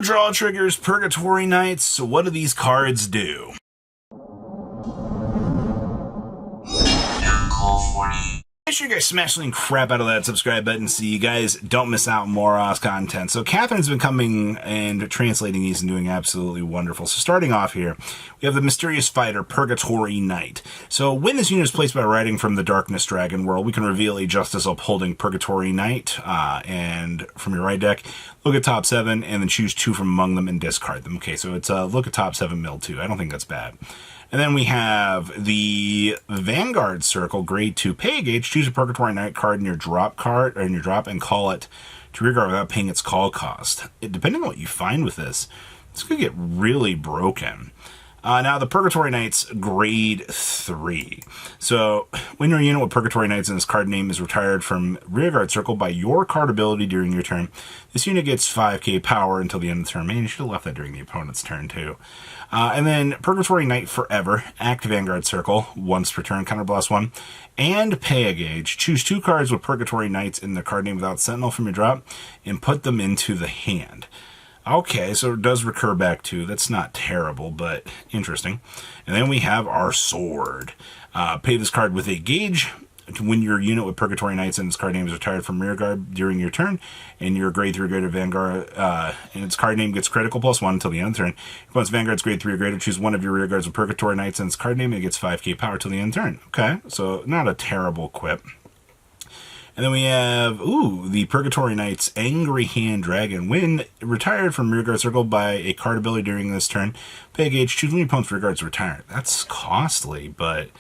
Draw triggers Purgatory Knights. So what do these cards do? Make sure you guys smash the crap out of that subscribe button so you guys don't miss out on more content. So Catherine's been coming and translating these and doing absolutely wonderful. So starting off here, we have the Mysterious Fighter, Purgatory Knight. So when this unit is placed by writing from the Darkness Dragon world, we can reveal a Justice upholding Purgatory Knight, and from your right deck, look at top 7 and then choose 2 from among them and discard them. Okay, so it's look at top 7 mill 2. I don't think that's bad. And then we have the Vanguard Circle, grade 2 pay gauge. Choose a Purgatory Knight card in your drop and call it to rearguard without paying its call cost. Depending on what you find with this could get really broken. Now, the Purgatory Knight's grade 3. So, when your unit with Purgatory Knights in its card name is retired from Rearguard Circle by your card ability during your turn, this unit gets 5k power until the end of the turn. Man, you should have left that during the opponent's turn, too. And then Purgatory Knight Forever, act Vanguard Circle, once per turn, counterblast 1, and pay a gauge. Choose 2 cards with Purgatory Knights in the card name without Sentinel from your drop, and put them into the hand. Okay, so it does recur back to. That's not terrible, but interesting. And then we have our sword. Pay this card with a gauge when your unit with Purgatory Knights and its card name is retired from Rearguard during your turn, and your grade 3 or greater Vanguard, and its card name gets critical +1 until the end of the turn. Once Vanguard's grade 3 or greater, choose one of your Rearguards with Purgatory Knights and its card name, and it gets 5k power till the end of the turn. Okay, so not a terrible quip. And then we have, the Purgatory Knight's Angry Hand Dragon. When retired from Rearguard Circle by a card ability during this turn, pay a gauge, choose when your opponent's Rearguard's retired. That's costly, but,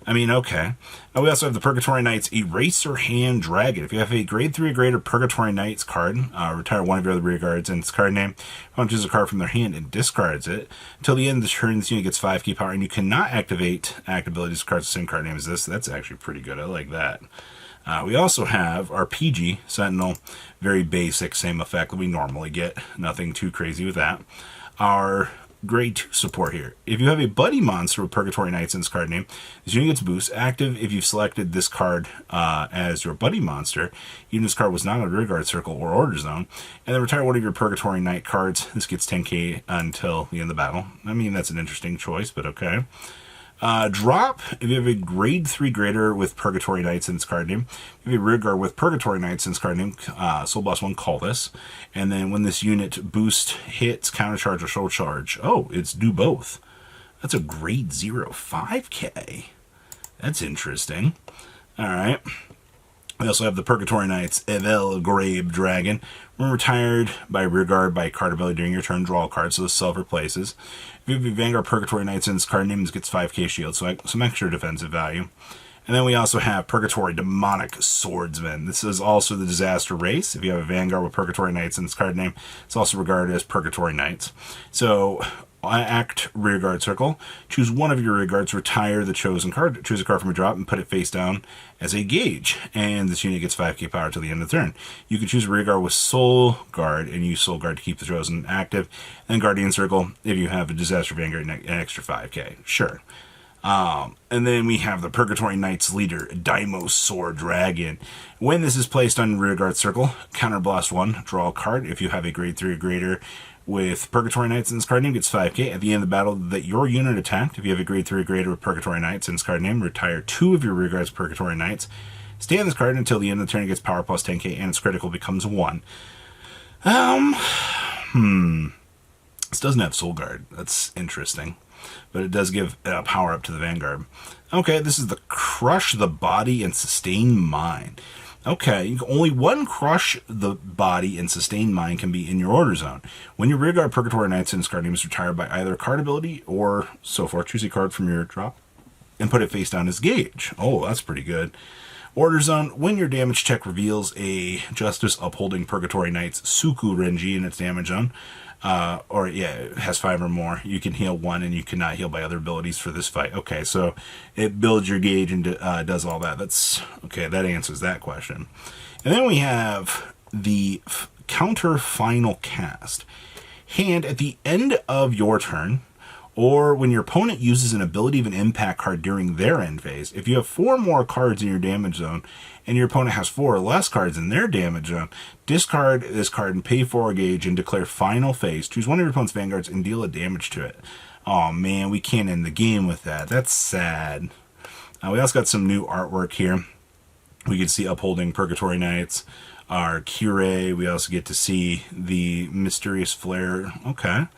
I mean, okay. Now we also have the Purgatory Knight's Eraser Hand Dragon. If you have a grade 3 or greater Purgatory Knight's card, retire one of your other Rearguards and its card name, opponent chooses a card from their hand and discards it. Until the end of the turn, this unit gets 5k power, and you cannot activate abilities with cards with the same card name as this. That's actually pretty good. I like that. We also have our PG Sentinel, very basic, same effect that we normally get. Nothing too crazy with that. Our grade 2 support here. If you have a buddy monster with Purgatory Knights in its card name, this unit gets boost. Active if you've selected this card as your buddy monster, even if this card was not on a Rearguard Circle or Order Zone, and then retire one of your Purgatory Knight cards. This gets 10k until the end of the battle. I mean, that's an interesting choice, but okay. Drop, if you have a grade 3 greater with Purgatory Knights in its card name. If you have a Rearguard with Purgatory Knights in its card name, Soul Boss 1, call this. And then when this unit boost hits, countercharge or soul charge. Oh, it's do both. That's a grade 0, 5k. That's interesting. Alright. We also have the Purgatory Knights Evel Grave Dragon. When retired by Rearguard by a card ability during your turn, draw a card, so this self-replaces. If you have a Vanguard Purgatory Knights in its card name, it gets 5k shield, so some extra defensive value. And then we also have Purgatory Demonic Swordsman. This is also the Disaster Race. If you have a Vanguard with Purgatory Knights in its card name, it's also regarded as Purgatory Knights. So, act Rearguard Circle. Choose one of your Rearguards, retire the chosen card, choose a card from your drop, and put it face down as a gauge. And this unit gets 5k power till the end of the turn. You can choose a Rearguard with Soul Guard, and use Soul Guard to keep the chosen active. And Guardian Circle, if you have a Disaster Vanguard, an extra 5k. Sure. And then we have the Purgatory Knights leader, Daimos Sword Dragon. When this is placed on Rearguard Circle, counterblast 1, draw a card. If you have a grade 3 or greater with Purgatory Knights in its card name, gets 5k. At the end of the battle that your unit attacked, if you have a grade 3 or greater with Purgatory Knights in its card name, retire 2 of your Rearguard's Purgatory Knights. Stay on this card until the end of the turn. It gets power plus 10k, and its critical becomes 1. This doesn't have Soul Guard. That's interesting. But it does give power up to the Vanguard. Okay, this is the Crush the Body and Sustain Mind. Okay, only one Crush the Body and Sustain Mind can be in your Order Zone. When your Rearguard Purgatory Knights in its card name is retired by either a card ability or so forth, choose a card from your drop and put it face down as gauge. Oh, that's pretty good. Order Zone, when your damage check reveals a Justice upholding Purgatory Knight's Suku Renji in its damage zone, it has 5 or more, you can heal 1 and you cannot heal by other abilities for this fight. Okay, so it builds your gauge and does all that. That's okay, that answers that question. And then we have the counter final cast. Hand, at the end of your turn, or when your opponent uses an ability of an impact card during their end phase. If you have 4 more cards in your damage zone, and your opponent has 4 or less cards in their damage zone, discard this card and pay 4 gauge and declare final phase. Choose one of your opponent's vanguards and deal a damage to it. Oh man, we can't end the game with that. That's sad. We also got some new artwork here. We can see Upholding Purgatory Knights, our Cure. We also get to see the Mysterious Flare. Okay.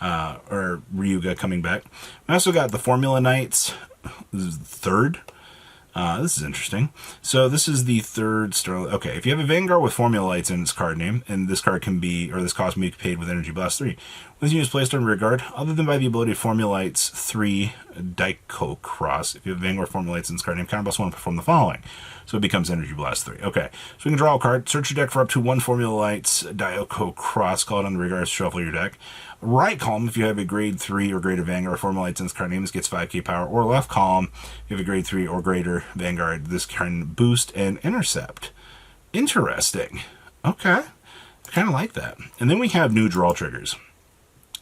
Or Ryuga coming back. We also got the Formula Knights. This is the third. This is interesting. So this is the third star. Okay, if you have a Vanguard with Formula Lights in its card name, and this card can be, or this cost can be paid with Energy Blast 3. When this unit is placed under regard, other than by the ability of Formula Lights 3 Daiko Cross, if you have Vanguard Formula Lights in its card name, counter +1 perform the following. So it becomes Energy Blast 3. Okay, so we can draw a card, search your deck for up to 1 Formula Lights Daiko Cross, call it under regard, shuffle your deck. Right column, if you have a grade 3 or greater Vanguard Formula Lights in its card name, this gets 5k power. Or left column, if you have a grade 3 or greater Vanguard, this can boost and intercept. Interesting. Okay. I kind of like that. And then we have new draw triggers.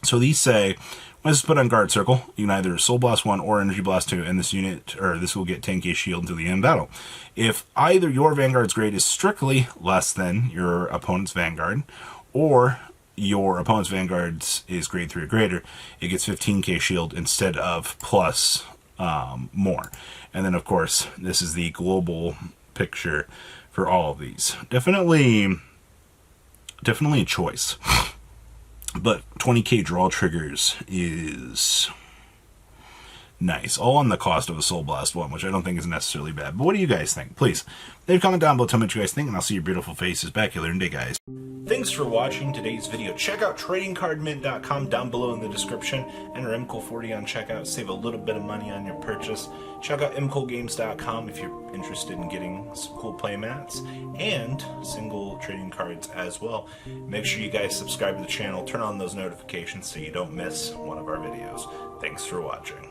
So these say, when this is put on guard circle, you can either Soul Blast 1 or Energy Blast 2, and this unit, or this will get 10k shield until the end of battle. If either your Vanguard's grade is strictly less than your opponent's Vanguard, or your opponent's Vanguard's is grade 3 or greater, it gets 15k shield instead of plus more. And then, of course, this is the global picture for all of these. Definitely a choice. But 20k draw triggers is nice. All on the cost of a Soul Blast 1, which I don't think is necessarily bad. But what do you guys think? Please, leave a comment down below, tell me what you guys think, and I'll see your beautiful faces back here later today, guys. Thanks for watching today's video. Check out tradingcardmint.com down below in the description. Enter MCOL40 on checkout. Save a little bit of money on your purchase. Check out mcolgames.com if you're interested in getting some cool play mats and single trading cards as well. Make sure you guys subscribe to the channel. Turn on those notifications so you don't miss one of our videos. Thanks for watching.